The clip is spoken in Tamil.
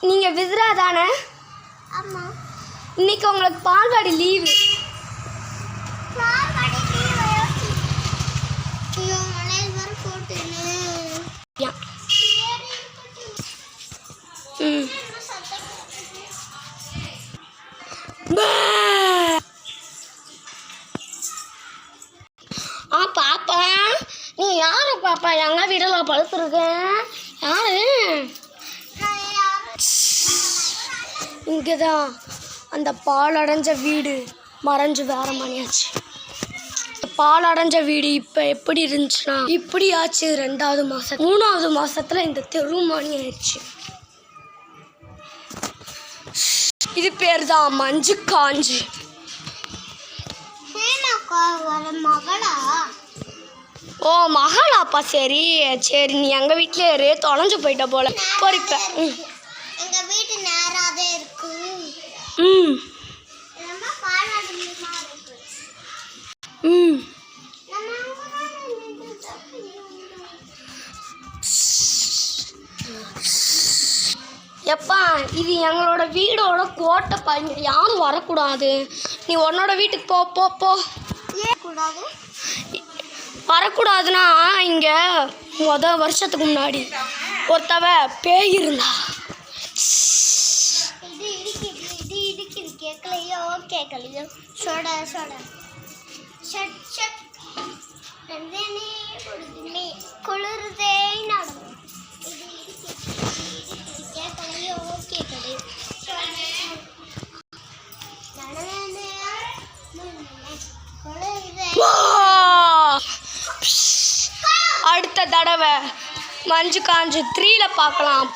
நீங்க வித்ரா தானே? ஆமா. இன்னைக்கு உங்களுக்கு பால்வாடி லீவு. பால்வாடி லீவு. ஐயோ மழையில் வர போட்டுனே. பாப்பா நீ யாரு பாப்பா? எங்க வீடுல பழுத்துருக்கேன். யாரு? இங்கதான் அந்த பால் அடைஞ்ச வீடு மறைஞ்சு வேற மணியாச்சு. பால் அடைஞ்ச வீடு இப்போ எப்படி இருந்துச்சுன்னா இப்படி ஆச்சு. 2வது மாதம் 3வது மாதத்துல இந்த தெரு மணி ஆயிடுச்சு. இது பேர் தான் மஞ்சு காஞ்சி. ஓ மகளாப்பா. சரி சரி, நீ எங்கள் வீட்டிலே இரு. தொலைஞ்சு போயிட்ட போல. பொறிப்ப எங்க வீட்டு நேராவே இருக்கு. எப்பா இது எங்களோட வீடோட கோட்டைப்பா. இங்கே யாரும் வரக்கூடாது. நீ உன்னோட வீட்டுக்கு போ போ போ. கூடாது வரக்கூடாதுன்னா இங்கே வருஷத்துக்கு முன்னாடி ஒருத்தவ பேய் இருந்தா. இது இடிக்குது. கேட்கலையோ கேட்கலையோ. சோட சோட ஷட் ஷட் நந்தனே கொடுதுமே குளிருதே நடம். இது இடிக்குது கேட்கலையோ கேட்கலையோ. அடுத்த தடவை மஞ்சு காஞ்சு 3ல பார்க்கலாம்.